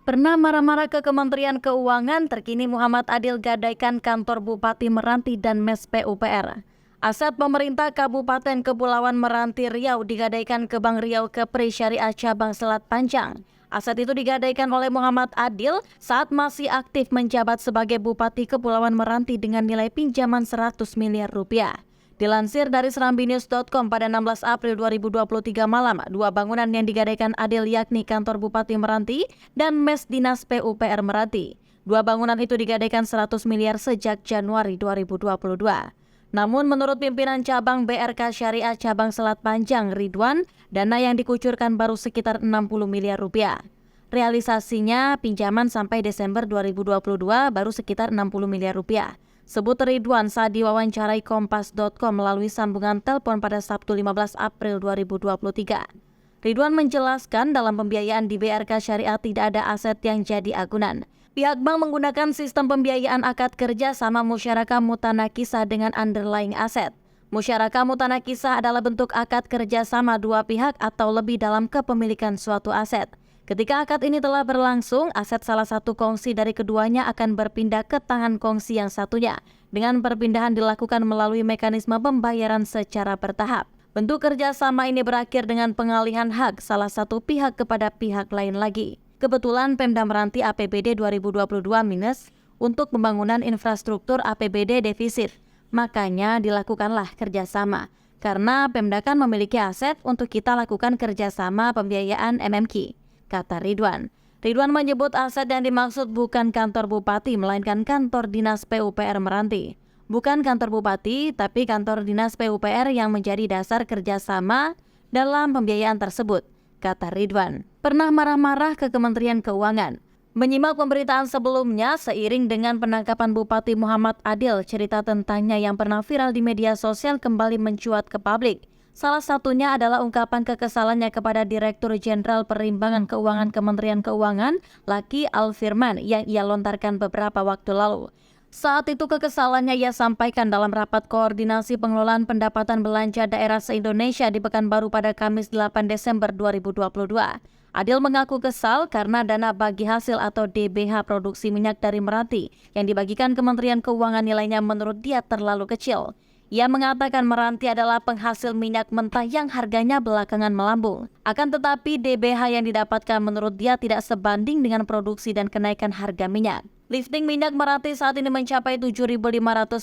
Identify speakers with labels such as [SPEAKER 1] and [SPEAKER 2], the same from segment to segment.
[SPEAKER 1] Pernah marah-marah ke Kementerian Keuangan, terkini Muhammad Adil gadaikan kantor Bupati Meranti dan Mes PUPR. Aset pemerintah Kabupaten Kepulauan Meranti Riau digadaikan ke Bank Riau Kepri Syariah Cabang Selat Panjang. Aset itu digadaikan oleh Muhammad Adil saat masih aktif menjabat sebagai Bupati Kepulauan Meranti dengan nilai pinjaman 100 miliar rupiah. Dilansir dari serambinews.com pada 16 April 2023 malam, dua bangunan yang digadaikan Adil yakni kantor Bupati Meranti dan Mes Dinas PUPR Meranti. Dua bangunan itu digadaikan 100 miliar sejak Januari 2022. Namun menurut pimpinan cabang BRK Syariah Cabang Selat Panjang Ridwan, dana yang dikucurkan baru sekitar 60 miliar rupiah. Realisasinya pinjaman sampai Desember 2022 baru sekitar 60 miliar rupiah. Sebut Ridwan saat diwawancarai Kompas.com melalui sambungan telepon pada Sabtu 15 April 2023. Ridwan menjelaskan dalam pembiayaan di BRK Syariah tidak ada aset yang jadi agunan. Pihak bank menggunakan sistem pembiayaan akad kerja sama musyarakah mutanakisah dengan underlying aset. Musyarakah mutanakisah adalah bentuk akad kerja sama dua pihak atau lebih dalam kepemilikan suatu aset. Ketika akad ini telah berlangsung, aset salah satu kongsi dari keduanya akan berpindah ke tangan kongsi yang satunya. Dengan perpindahan dilakukan melalui mekanisme pembayaran secara bertahap. Bentuk kerjasama ini berakhir dengan pengalihan hak salah satu pihak kepada pihak lain lagi. Kebetulan Pemda Meranti APBD 2022 minus untuk pembangunan infrastruktur APBD defisit. Makanya dilakukanlah kerjasama. Karena Pemda kan memiliki aset untuk kita lakukan kerjasama pembiayaan MMQ. Kata Ridwan. Ridwan menyebut aset yang dimaksud bukan kantor bupati, melainkan kantor dinas PUPR Meranti. Bukan kantor bupati, tapi kantor dinas PUPR yang menjadi dasar kerjasama dalam pembiayaan tersebut, kata Ridwan. Pernah marah-marah ke Kementerian Keuangan. Menyimak pemberitaan sebelumnya, seiring dengan penangkapan Bupati Muhammad Adil, cerita tentangnya yang pernah viral di media sosial kembali mencuat ke publik. Salah satunya adalah ungkapan kekesalannya kepada Direktur Jenderal Perimbangan Keuangan Kementerian Keuangan, Laki Alfirman, yang ia lontarkan beberapa waktu lalu. Saat itu kekesalannya ia sampaikan dalam rapat koordinasi pengelolaan pendapatan belanja daerah se-Indonesia di Pekanbaru pada Kamis 8 Desember 2022. Adil mengaku kesal karena dana bagi hasil atau DBH produksi minyak dari Meranti yang dibagikan Kementerian Keuangan nilainya menurut dia terlalu kecil. Ia mengatakan Meranti adalah penghasil minyak mentah yang harganya belakangan melambung. Akan tetapi DBH yang didapatkan menurut dia tidak sebanding dengan produksi dan kenaikan harga minyak. Lifting minyak Meranti saat ini mencapai 7.500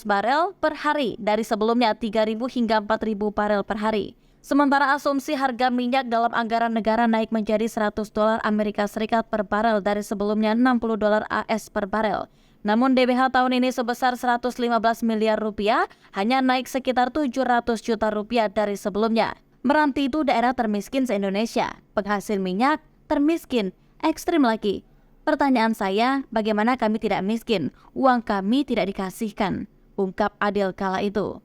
[SPEAKER 1] barel per hari dari sebelumnya 3.000 hingga 4.000 barel per hari. Sementara asumsi harga minyak dalam anggaran negara naik menjadi $100 Amerika Serikat per barel dari sebelumnya $60 AS per barel. Namun DBH tahun ini sebesar 115 miliar rupiah, hanya naik sekitar 700 juta rupiah dari sebelumnya. Meranti itu daerah termiskin se-Indonesia, penghasil minyak termiskin, ekstrim lagi. Pertanyaan saya, bagaimana kami tidak miskin? Uang kami tidak dikasihkan, ungkap Adil kala itu.